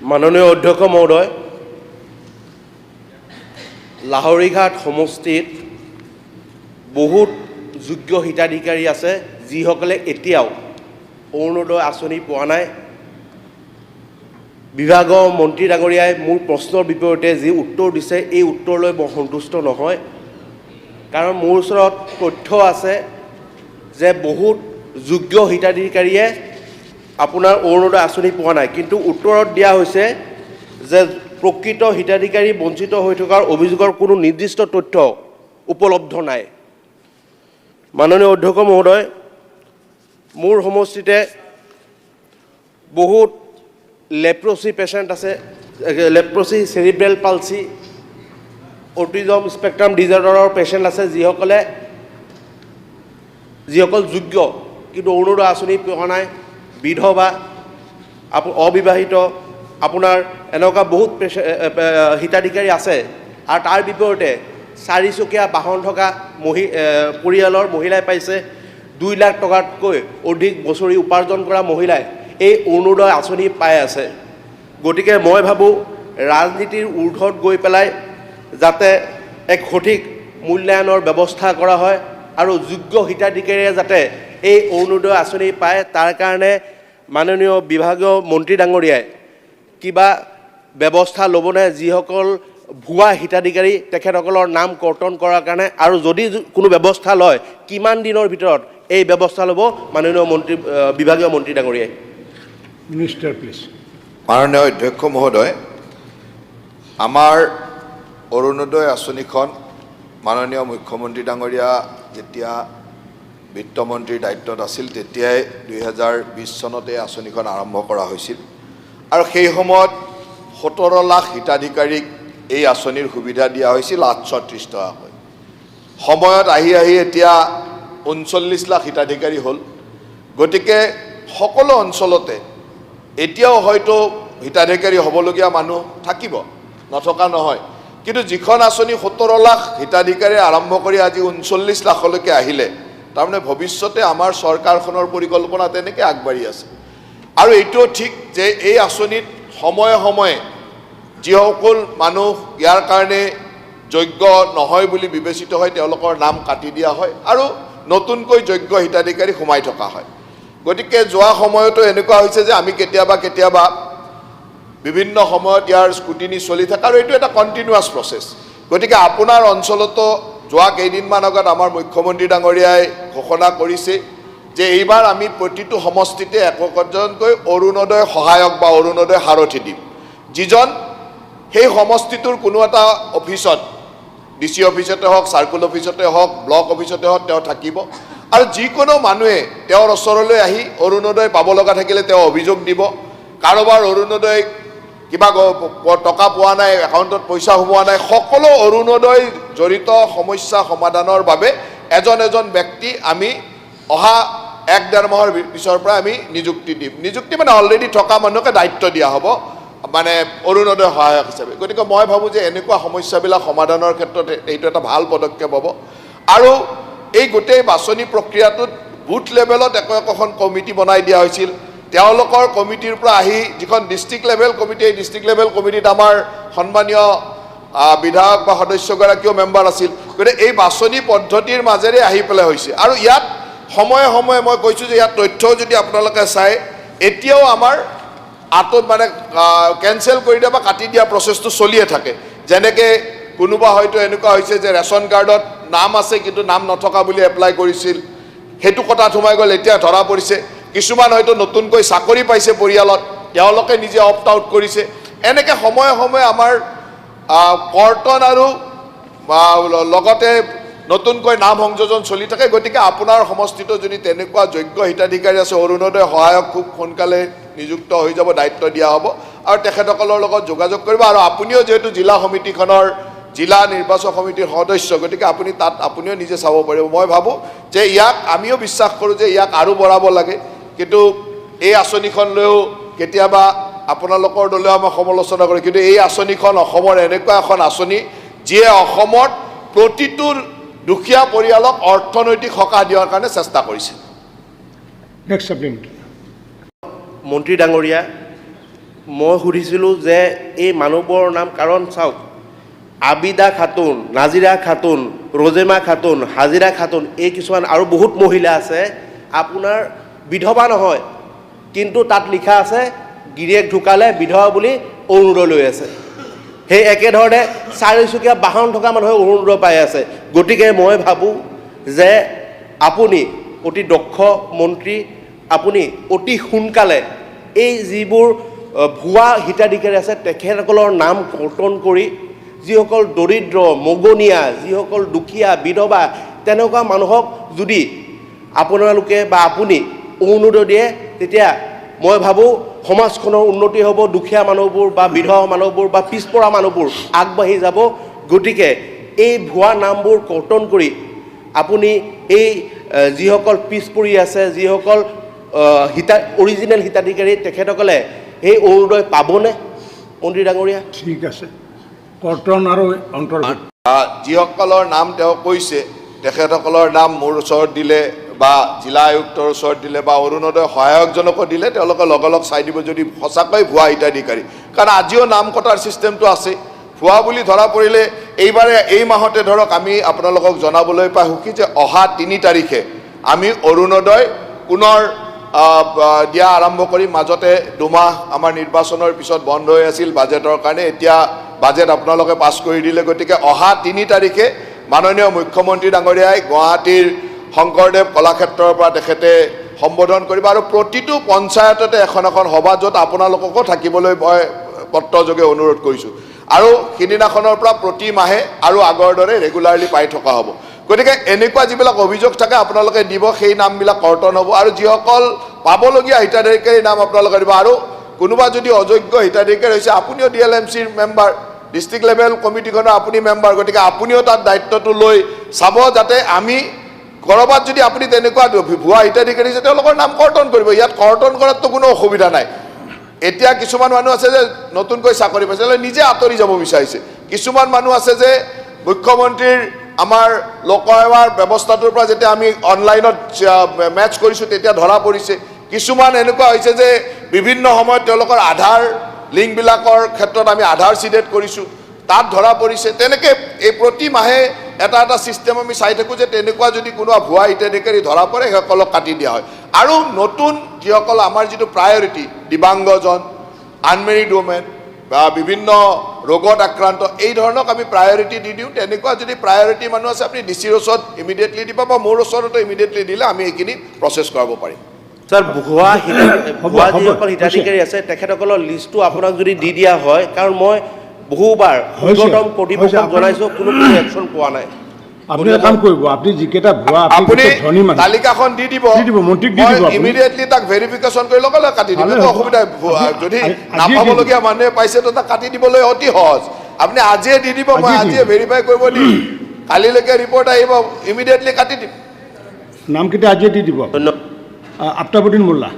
মাননীয় অধ্যক্ষ মহোদয়, লাহৰীঘাট সমষ্টিত বহুত যোগ্য হিতাধিকাৰী আছে যিসকলে এতিয়াও অৰুণোদয় আঁচনি পোৱা নাই। বিভাগৰ মন্ত্ৰী ডাঙৰীয়াই মোৰ প্ৰশ্নৰ বিপৰীতে যি উত্তৰ দিছে এই উত্তৰলৈ মই সন্তুষ্ট নহয়, কাৰণ মোৰ ওচৰত তথ্য আছে যে বহুত যোগ্য হিতাধিকাৰীয়ে আপোনাৰ অৰুণোদয় আঁচনি পোৱা নাই, কিন্তু উত্তৰত দিয়া হৈছে যে প্ৰকৃত হিতাধিকাৰী বঞ্চিত হৈ থকাৰ অভিযোগৰ কোনো নিৰ্দিষ্ট তথ্য উপলব্ধ নাই। মাননীয় অধ্যক্ষ মহোদয়, মোৰ সমষ্টিতে বহুত লেপ্ৰচি পেচেণ্ট আছে, leprosy cerebral palsy, autism spectrum ডিজৰ্ডাৰৰ পেচেণ্ট আছে যিসকল যোগ্য কিন্তু অৰুণোদয় আঁচনি পোৱা নাই, বিধৱা, অবিবাহিত, আপোনাৰ এনেকুৱা বহুত হিতাধিকাৰী আছে। আৰু তাৰ বিপৰীতে চাৰিচকীয়া বাহন থকা পৰিয়ালৰ মহিলাই পাইছে 2 লাখ টকাতকৈ অধিক বছৰি উপাৰ্জন কৰা মহিলাই এই অৰুণোদয় আঁচনি পাই আছে। গতিকে মই ভাবোঁ ৰাজনীতিৰ ঊৰ্ধত গৈ পেলাই যাতে এক সঠিক মূল্যায়নৰ ব্যৱস্থা কৰা হয় আৰু যোগ্য হিতাধিকাৰীয়ে যাতে এই অৰুণোদয় আঁচনি পায় তাৰ কাৰণে মাননীয় বিভাগীয় মন্ত্ৰী ডাঙৰীয়াই কিবা ব্যৱস্থা ল'বনে, যিসকল ভুৱা হিতাধিকাৰী তেখেতসকলৰ নাম কৰ্তন কৰাৰ কাৰণে, আৰু যদি কোনো ব্যৱস্থা লয় কিমান দিনৰ ভিতৰত এই ব্যৱস্থা ল'ব মাননীয় বিভাগীয় মন্ত্ৰী ডাঙৰীয়াই? Minister please. মাননীয় অধ্যক্ষ মহোদয়, আমাৰ অৰুণোদয় আঁচনিখন মাননীয় মুখ্যমন্ত্ৰী ডাঙৰীয়া যেতিয়া বিত্তমন্ত্ৰীৰ দায়িত্বত আছিল তেতিয়াই 2020 চনত এই আঁচনিখন আৰম্ভ কৰা হৈছিল আৰু সেই সময়ত 17 লাখ হিতাধিকাৰীক এই আঁচনিৰ সুবিধা দিয়া হৈছিল 830 টকাকৈ। সময়ত আহি এতিয়া 39 লাখ হিতাধিকাৰী হ'ল। গতিকে সকলো অঞ্চলতে এতিয়াও হয়তো হিতাধিকাৰী হ'বলগীয়া মানুহ থাকিব, নথকা নহয়, কিন্তু যিখন আঁচনি 17 লাখ হিতাধিকাৰী আৰম্ভ কৰি আজি 39 লাখলৈকে আহিলে, তাৰমানে ভৱিষ্যতে আমাৰ চৰকাৰখনৰ পৰিকল্পনা তেনেকৈ আগবাঢ়ি আছে। আৰু এইটোও ঠিক যে এই আঁচনিত সময়ে সময়ে যিসকল মানুহ ইয়াৰ কাৰণে যোগ্য নহয় বুলি বিবেচিত হয় তেওঁলোকৰ নাম কাটি দিয়া হয় আৰু নতুনকৈ যোগ্য হিতাধিকাৰী সোমাই থকা হয়। গতিকে যোৱা সময়তো এনেকুৱা হৈছে যে আমি কেতিয়াবা বিভিন্ন সময়ত ইয়াৰ স্কুটিনি চলি থাকে আৰু এইটো এটা কণ্টিনিউৱাছ প্ৰচেছ। গতিকে আপোনাৰ অঞ্চলতো যোৱা কেইদিনমান আগত আমাৰ মুখ্যমন্ত্ৰী ডাঙৰীয়াই ঘোষণা কৰিছে যে এইবাৰ আমি প্ৰতিটো সমষ্টিতে একজনকৈ অৰুণোদয় সহায়ক বা অৰুণোদয় সাৰথি দিম, যিজন সেই সমষ্টিটোৰ কোনো এটা অফিচত, DC অফিচতে হওক, চাৰ্কুল অফিচতে হওক, ব্লক অফিচতে হওক তেওঁ থাকিব আৰু যিকোনো মানুহে তেওঁৰ ওচৰলৈ আহি অৰুণোদয় পাব লগা থাকিলে তেওঁ অভিযোগ দিব। কাৰোবাৰ অৰুণোদয় কিবা টকা পোৱা নাই, একাউণ্টত পইচা সোমোৱা নাই, সকলো অৰুণোদয় জড়িত সমস্যা সমাধানৰ বাবে এজন ব্যক্তি আমি অহা 1-1.5 মাহৰ পিছৰ পৰা আমি নিযুক্তি দিম। নিযুক্তি মানে অলৰেডি থকা মানুহকে দায়িত্ব দিয়া হ'ব মানে অৰুণোদয় সহায়ক হিচাপে। গতিকে মই ভাবোঁ যে এনেকুৱা সমস্যাবিলাক সমাধানৰ ক্ষেত্ৰত এইটো এটা ভাল পদক্ষেপ হ'ব। আৰু এই গোটেই বাছনি প্ৰক্ৰিয়াটোত বুথ লেভেলত একোখন কমিটি বনাই দিয়া হৈছিল। তেওঁলোকৰ কমিটিৰ পৰা আহি যিখন ডিষ্ট্ৰিক্ট লেভেল কমিটি, এই ডিষ্ট্ৰিক্ট লেভেল কমিটিত আমাৰ সন্মানীয় বিধায়ক বা সদস্যগৰাকীও মেম্বাৰ আছিল। গতিকে এই বাছনি পদ্ধতিৰ মাজেৰে আহি পেলাই হৈছে আৰু ইয়াত সময়ে সময়ে মই কৈছোঁ যে ইয়াত তথ্যও যদি আপোনালোকে চায় এতিয়াও আমাৰ মানে কেঞ্চেল কৰি দিয়া বা কাটি দিয়া প্ৰচেছটো চলিয়ে থাকে। যেনেকৈ কোনোবা হয়তো এনেকুৱা হৈছে যে ৰেচন কাৰ্ডত নাম আছে কিন্তু নাম নথকা বুলি এপ্লাই কৰিছিল, সেইটো কথাত সোমাই গ'ল, এতিয়া ধৰা পৰিছে। কিছুমান হয়তো নতুনকৈ চাকৰি পাইছে পৰিয়ালত, তেওঁলোকে নিজে অপ্ট আউট কৰিছে। এনেকৈ সময়ে সময়ে আমাৰ কৰ্তন আৰু লগতে নতুনকৈ নাম সংযোজন চলি থাকে। গতিকে আপোনাৰ সমষ্টিতো যদি তেনেকুৱা যোগ্য হিতাধিকাৰী আছে, অৰুণোদয় সহায়ক খুব সোনকালে নিযুক্ত হৈ যাব, দায়িত্ব দিয়া হ'ব আৰু তেখেতসকলৰ লগত যোগাযোগ কৰিব। আৰু আপুনিও যিহেতু জিলা সমিতিখনৰ জিলা নিৰ্বাচক সমিতিৰ সদস্য, গতিকে আপুনি তাত আপুনিও নিজে চাব পাৰিব। মই ভাবোঁ যে ইয়াক আমিও বিশ্বাস কৰোঁ যে ইয়াক আৰু বঢ়াব লাগে, কিন্তু এই আঁচনিখন লৈও কেতিয়াবা আপোনালোকৰ দলেও আমি সমালোচনা কৰোঁ, কিন্তু এই আঁচনিখন অসমৰ এনেকুৱা এখন আঁচনি যিয়ে অসমত প্ৰতিটো দুখীয়া পৰিয়ালক অৰ্থনৈতিক সকাহ দিয়াৰ কাৰণে চেষ্টা কৰিছে। নেক্সট সাপ্লিমেণ্ট। মন্ত্ৰী ডাঙৰীয়া, মই সুধিছিলোঁ যে এই মানুহবোৰৰ নাম, কাৰণ চাওক, আবিদা খাতুন, নাজিৰা খাতুন, ৰজেমা খাতুন, হাজিৰা খাতুন, এই কিছুমান আৰু বহুত মহিলা আছে আপোনাৰ বিধৱা নহয়, কিন্তু তাত লিখা আছে গিৰিয়েক ঢুকালে বিধৱা বুলি অৰুণোদয় লৈ আছে। সেই একেধৰণে চাৰিচকীয়া বাহন থকা মানুহে অৰুণোদয় পাই আছে। গতিকে মই ভাবোঁ যে আপুনি অতি দক্ষ মন্ত্ৰী, আপুনি অতি সোনকালে এই যিবোৰ ভুৱা হিতাধিকাৰী আছে তেখেতসকলৰ নাম কৰ্তন কৰি যিসকল দৰিদ্ৰ, মগনীয়া, যিসকল দুখীয়া, বিধৱা, তেনেকুৱা মানুহক যদি আপোনালোকে বা আপুনি অৰুণোদয় দিয়ে, তেতিয়া মই ভাবোঁ সমাজখনৰ উন্নতি হ'ব, দুখীয়া মানুহবোৰ বা বিধৱা মানুহবোৰ বা পিছপৰা মানুহবোৰ আগবাঢ়ি যাব। গতিকে এই ভুৱা নামবোৰ কৰ্তন কৰি আপুনি এই যিসকল পিছ পৰি আছে, যিসকল অৰিজিনেল হিতাধিকাৰী, তেখেতসকলে সেই অৰুণোদয় পাবনে মন্ত্ৰী ডাঙৰীয়া? ঠিক আছে, কৰ্তন আৰু অন্তৰ্ভুক্ত যিসকলৰ নাম তেওঁ কৈছে তেখেতসকলৰ নাম মোৰ ওচৰত দিলে বা জিলা আয়ুক্তৰ ওচৰত দিলে বা অৰুণোদয় সহায়কজনকো দিলে তেওঁলোকে লগে লগ চাই দিব যদি সঁচাকৈ ভুৱা হিতাধিকাৰী। কাৰণ আজিও নাম কটাৰ ছিষ্টেমটো আছে। ভুৱা বুলি ধৰা পৰিলে এইবাৰে এই মাহতে ধৰক আমি আপোনালোকক জনাবলৈ পাই সুখী যে অহা 3 তাৰিখে আমি অৰুণোদয় পুনৰ দিয়া আৰম্ভ কৰি মাজতে 2 মাহ আমাৰ নিৰ্বাচনৰ পিছত বন্ধ হৈ আছিল বাজেটৰ কাৰণে। এতিয়া বাজেট আপোনালোকে পাছ কৰি দিলে। গতিকে অহা 3 তাৰিখে মাননীয় মুখ্যমন্ত্ৰী ডাঙৰীয়াই গুৱাহাটীৰ শংকৰদেৱ কলাক্ষেত্ৰৰ পৰা তেখেতে সম্বোধন কৰিব আৰু প্ৰতিটো পঞ্চায়ততে এখন এখন সভা, য'ত আপোনালোককো থাকিবলৈ মই পত্ৰযোগে অনুৰোধ কৰিছোঁ। আৰু সিদিনাখনৰ পৰা প্ৰতি মাহে আৰু আগৰ দৰে ৰেগুলাৰলি পাই থকা হ'ব। গতিকে এনেকুৱা যিবিলাক অভিযোগ থাকে আপোনালোকে দিব, সেই নামবিলাক কৰ্তন হ'ব আৰু যিসকল পাবলগীয়া হিতাধিকাৰীৰ নাম আপোনালোকে দিব। আৰু কোনোবা যদি অযোগ্য হিতাধিকাৰী হৈছে, আপুনিও DLMCৰ মেম্বাৰ, ডিষ্ট্ৰিক্ট লেভেল কমিটিখনৰ আপুনি মেম্বাৰ, গতিকে আপুনিও তাত দায়িত্বটো লৈ চাব যাতে আমি ক'ৰবাত যদি আপুনি তেনেকুৱা ভুৱা হিতাধিকাৰী আছে তেওঁলোকৰ নাম কৰ্তন কৰিব। ইয়াত কৰ্তন কৰাততো কোনো অসুবিধা নাই। এতিয়া কিছুমান মানুহ আছে যে নতুনকৈ চাকৰি পাইছে, নিজে আঁতৰি যাব বিচাৰিছে। কিছুমান মানুহ আছে যে মুখ্যমন্ত্ৰীৰ আমাৰ লোকসেৱাৰ ব্যৱস্থাটোৰ পৰা যেতিয়া আমি অনলাইনত মেটচ কৰিছোঁ তেতিয়া ধৰা পৰিছে। কিছুমান এনেকুৱা হৈছে যে বিভিন্ন সময়ত তেওঁলোকৰ আধাৰ লিংকবিলাকৰ ক্ষেত্ৰত আমি আধাৰ চিডেট কৰিছোঁ, তাত ধৰা পৰিছে। তেনেকৈ এই প্ৰতি মাহে এটা এটা ছিষ্টেম আমি চাই থাকোঁ যে তেনেকুৱা যদি কোনোবা ভুৱা হিতাধিকাৰী ধৰা পৰে সেইসকলক কাটি দিয়া হয়। আৰু নতুন যিসকল আমাৰ যিটো প্ৰায়ৰিটি, দিব্যাংগজন, আনমেৰিড ওমেন বা বিভিন্ন ৰোগত আক্ৰান্ত, এই ধৰণক আমি প্ৰায়ৰিটি দি দিওঁ। তেনেকুৱা যদি প্ৰায়ৰিটি মানুহ আছে আপুনি DCৰ ওচৰত ইমিডিয়েটলি দিব বা মোৰ ওচৰতো ইমিডিয়েটলি দিলে আমি এইখিনি প্ৰচেছ কৰাব পাৰিম। ছাৰ, ভুৱা যিসকল হিতাধিকাৰী আছে তেখেতসকলৰ লিষ্টটো আপোনাক যদি দি দিয়া হয়, কাৰণ মই বহুবাৰ ঊৰ্ধ্বতম কৰ্তৃপক্ষক জনাইছোঁ, কোনো একশ্যন পোৱা নাই। আপুনি এটা কাম কৰিব, আপুনি যিকেইটা ভুৱা আপুনি ধনী মানুহ তালিকাখন দি দিব, মন্ত্ৰীক দি দিব, ইমিডিয়েটলি তাক ভেৰিফিকেশ্যন কৰি লগে লগে কাটি দিব। অসুবিধা যদি নাপাবলগীয়া মানুহে পাইছে তো তাক কাটি দিবলৈ অতি সহজ। আপুনি আজিয়ে দি দিব, মই আজিয়ে ভেৰিফাই কৰিব দিম, কালিলৈকে ৰিপৰ্ট আহিব, ইমিডিয়েটলি কাটি দিম। নামকেইটা আজিয়ে দি দিব। ধন্যবাদ। আফতাবুদ্দিন মোল্লা।